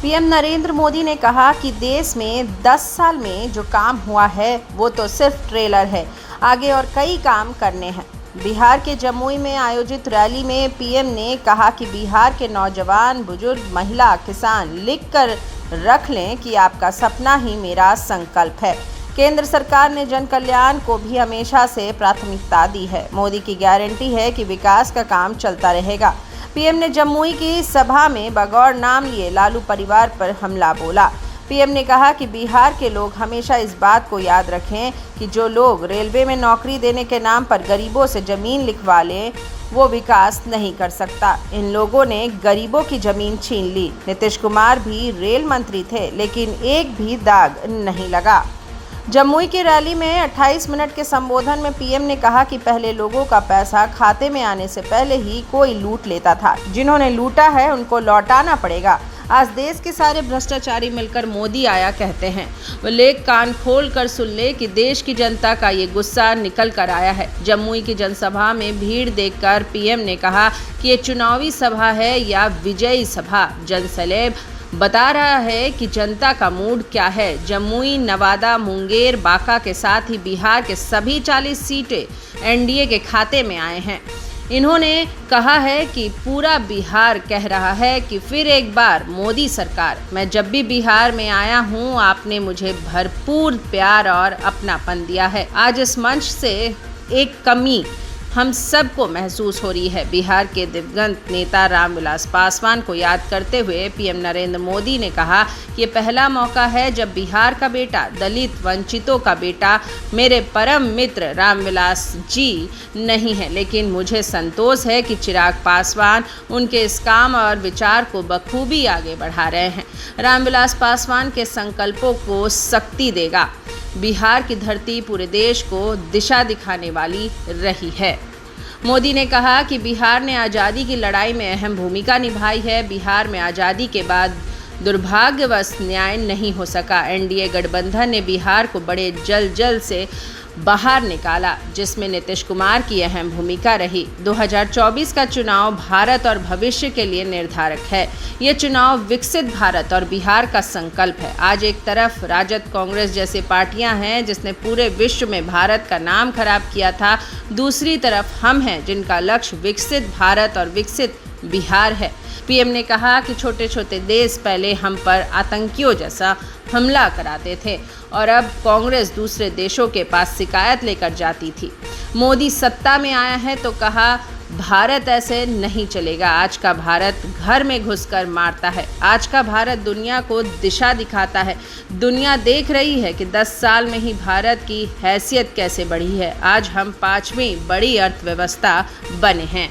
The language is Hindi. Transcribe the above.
पीएम नरेंद्र मोदी ने कहा कि देश में 10 साल में जो काम हुआ है वो तो सिर्फ ट्रेलर है, आगे और कई काम करने हैं। बिहार के जमुई में आयोजित रैली में पीएम ने कहा कि बिहार के नौजवान, बुजुर्ग, महिला, किसान लिख कर रख लें कि आपका सपना ही मेरा संकल्प है। केंद्र सरकार ने जन कल्याण को भी हमेशा से प्राथमिकता दी है। मोदी की गारंटी है कि विकास का काम चलता रहेगा। पीएम ने जमुई की सभा में बगौर नाम लिए लालू परिवार पर हमला बोला। पीएम ने कहा कि बिहार के लोग हमेशा इस बात को याद रखें कि जो लोग रेलवे में नौकरी देने के नाम पर गरीबों से जमीन लिखवा लें, वो विकास नहीं कर सकता। इन लोगों ने गरीबों की जमीन छीन ली। नीतीश कुमार भी रेल मंत्री थे, लेकिन एक भी दाग नहीं लगा। जमुई की रैली में 28 मिनट के संबोधन में पीएम ने कहा कि पहले लोगों का पैसा खाते में आने से पहले ही कोई लूट लेता था। जिन्होंने लूटा है उनको लौटाना पड़ेगा। आज देश के सारे भ्रष्टाचारी मिलकर मोदी आया कहते हैं। बोले कान खोल कर सुन ले कि देश की जनता का ये गुस्सा निकल कर आया है। जमुई की जनसभा में भीड़ देखकर पीएम ने कहा कि ये चुनावी सभा है या विजयी सभा। जनसैलाब बता रहा है कि जनता का मूड क्या है। जमुई, नवादा, मुंगेर, बांका के साथ ही बिहार के सभी 40 सीटें एनडीए के खाते में आए हैं। इन्होंने कहा है कि पूरा बिहार कह रहा है कि फिर एक बार मोदी सरकार। मैं जब भी बिहार में आया हूं, आपने मुझे भरपूर प्यार और अपनापन दिया है। आज इस मंच से एक कमी हम सबको महसूस हो रही है। बिहार के दिवंगत नेता रामविलास पासवान को याद करते हुए पीएम नरेंद्र मोदी ने कहा कि ये पहला मौका है जब बिहार का बेटा, दलित वंचितों का बेटा, मेरे परम मित्र रामविलास जी नहीं है, लेकिन मुझे संतोष है कि चिराग पासवान उनके इस काम और विचार को बखूबी आगे बढ़ा रहे हैं। रामविलास पासवान के संकल्पों को शक्ति देगा। बिहार की धरती पूरे देश को दिशा दिखाने वाली रही है। मोदी ने कहा कि बिहार ने आज़ादी की लड़ाई में अहम भूमिका निभाई है। बिहार में आज़ादी के बाद दुर्भाग्यवश न्याय नहीं हो सका। एनडीए गठबंधन ने बिहार को बड़े जल से बाहर निकाला, जिसमें नीतीश कुमार की अहम भूमिका रही। 2024 का चुनाव भारत और भविष्य के लिए निर्धारक है। ये चुनाव विकसित भारत और बिहार का संकल्प है। आज एक तरफ राजद, कांग्रेस जैसी पार्टियां हैं जिसने पूरे विश्व में भारत का नाम खराब किया था। दूसरी तरफ हम हैं जिनका लक्ष्य विकसित भारत और विकसित बिहार है। पीएम ने कहा कि छोटे छोटे देश पहले हम पर आतंकियों जैसा हमला कराते थे और अब कांग्रेस दूसरे देशों के पास शिकायत लेकर जाती थी। मोदी सत्ता में आया है तो कहा भारत ऐसे नहीं चलेगा। आज का भारत घर में घुसकर मारता है। आज का भारत दुनिया को दिशा दिखाता है। दुनिया देख रही है कि 10 साल में ही भारत की हैसियत कैसे बढ़ी है। आज हम 5वीं बड़ी अर्थव्यवस्था बने हैं।